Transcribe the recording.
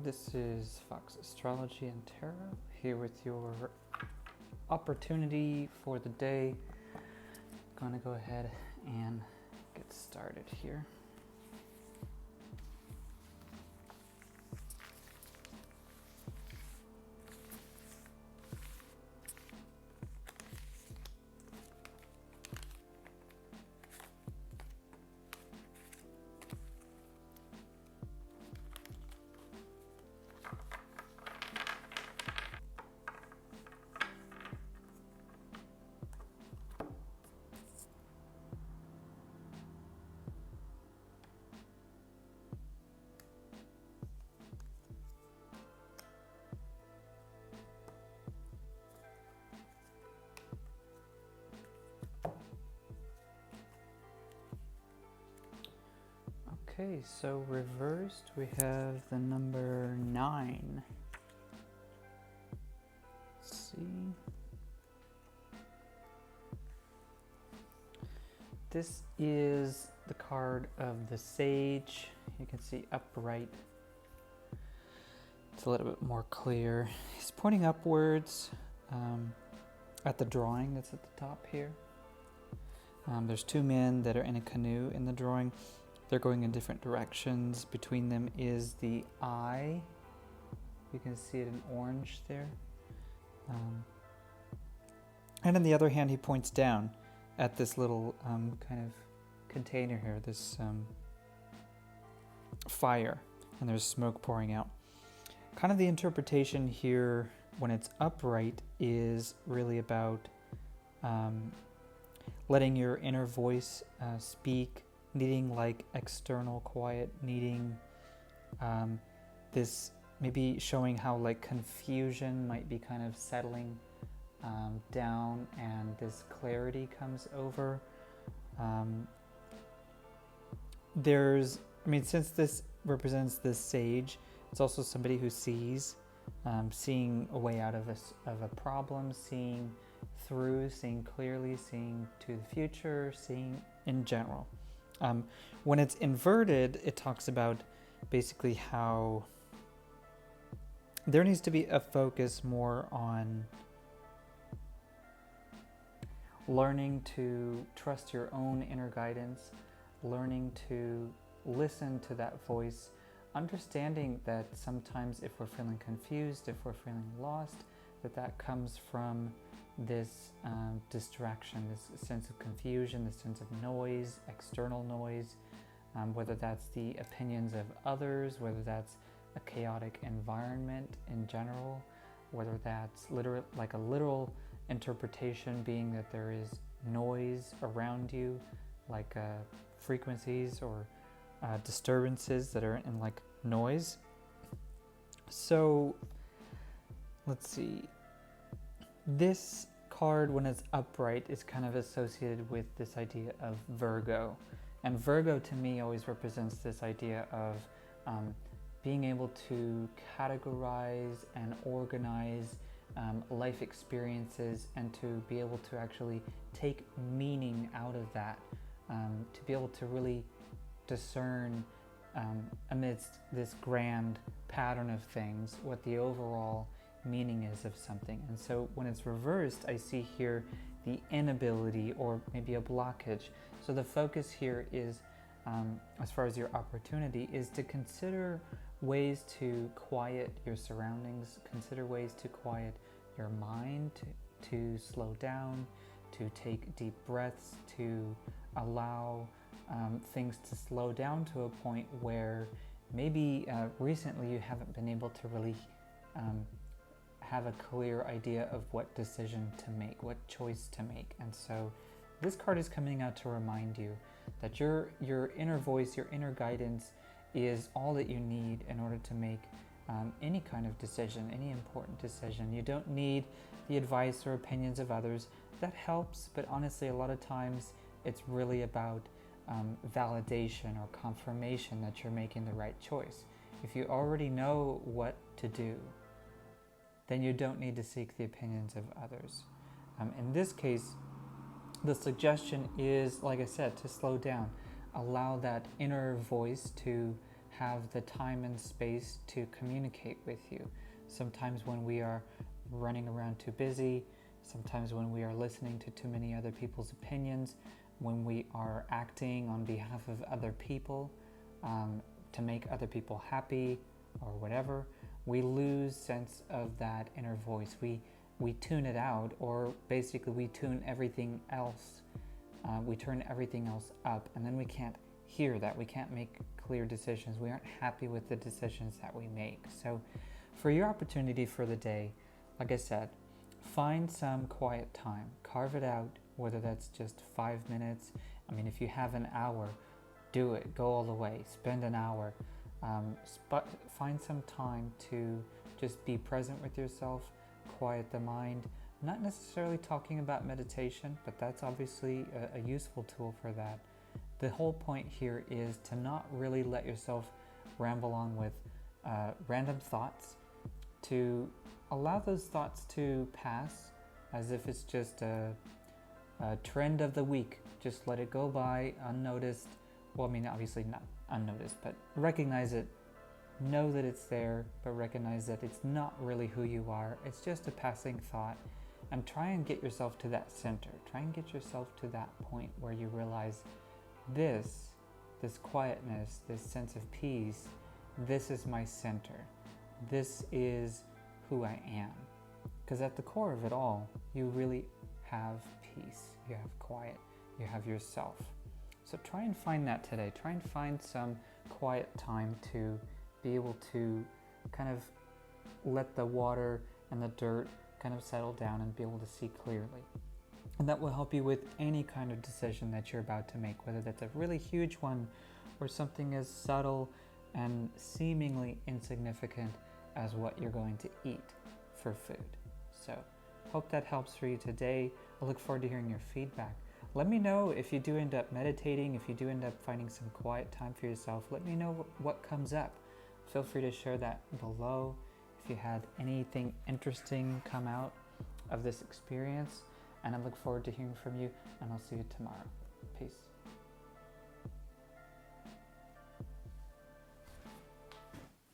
this is foxastrologyjon tarot here with your opportunity for the day. Gonna go ahead and get started here. Okay, so reversed, we have the number 9. Let's see. This is the card of the Sage. You can see upright. It's a little bit more clear. He's pointing upwards at the drawing that's at the top here. There's two men that are in a canoe in the drawing. They're going in different directions. Between them is the eye. You can see it in orange there. And on the other hand, he points down at this little kind of container here, this fire, and there's smoke pouring out. Kind of the interpretation here when it's upright is really about letting your inner voice speak, needing like external quiet, needing this, maybe showing how like confusion might be kind of settling down and this clarity comes over. Since this represents this sage, it's also somebody who sees, seeing a way out of a problem, seeing through, seeing clearly, seeing to the future, seeing in general. When it's inverted, it talks about basically how there needs to be a focus more on learning to trust your own inner guidance, learning to listen to that voice, understanding that sometimes if we're feeling confused, if we're feeling lost, that comes from this distraction, this sense of confusion, this sense of noise, external noise, whether that's the opinions of others, whether that's a chaotic environment in general, whether that's like a literal interpretation being that there is noise around you, like frequencies or disturbances that are in like noise. So let's see. This card, when it's upright, is kind of associated with this idea of Virgo. And Virgo to me always represents this idea of being able to categorize and organize life experiences and to be able to actually take meaning out of that, to be able to really discern amidst this grand pattern of things what the overall meaning is of something. And so when it's reversed, I see here the inability or maybe a blockage. So the focus here is, as far as your opportunity, is to consider ways to quiet your surroundings, consider ways to quiet your mind, to slow down, to take deep breaths, to allow things to slow down to a point where maybe recently you haven't been able to really have a clear idea of what decision to make, what choice to make. And so this card is coming out to remind you that your inner voice, your inner guidance is all that you need in order to make any kind of decision, any important decision. You don't need the advice or opinions of others. That helps, but honestly, a lot of times it's really about validation or confirmation that you're making the right choice. If you already know what to do, then you don't need to seek the opinions of others. In this case, the suggestion is, like I said, to slow down. Allow that inner voice to have the time and space to communicate with you. Sometimes when we are running around too busy, sometimes when we are listening to too many other people's opinions, when we are acting on behalf of other people to make other people happy or whatever, we lose sense of that inner voice. We tune it out, or basically we tune everything else. We turn everything else up, and then we can't hear that. We can't make clear decisions. We aren't happy with the decisions that we make. So for your opportunity for the day, like I said, find some quiet time. Carve it out, whether that's just 5 minutes. I mean, if you have an hour, do it. Go all the way. Spend an hour. Find some time to just be present with yourself, quiet the mind. Not necessarily talking about meditation, but that's obviously a useful tool for that. The whole point here is to not really let yourself ramble on with random thoughts, to allow those thoughts to pass as if it's just a trend of the week. Just let it go by unnoticed. Well, I mean, obviously not unnoticed, but recognize it. Know that it's there, but recognize that it's not really who you are. It's just a passing thought. And try and get yourself to that center. Try and get yourself to that point where you realize this quietness, this sense of peace, this is my center. This is who I am. Because at the core of it all, you really have peace. You have quiet. You have yourself. So try and find that today. Try and find some quiet time to be able to kind of let the water and the dirt kind of settle down and be able to see clearly. And that will help you with any kind of decision that you're about to make, whether that's a really huge one or something as subtle and seemingly insignificant as what you're going to eat for food. So, hope that helps for you today. I look forward to hearing your feedback. Let me know if you do end up meditating, if you do end up finding some quiet time for yourself. Let me know what comes up. Feel free to share that below. If you had anything interesting come out of this experience, and I look forward to hearing from you, and I'll see you tomorrow. Peace.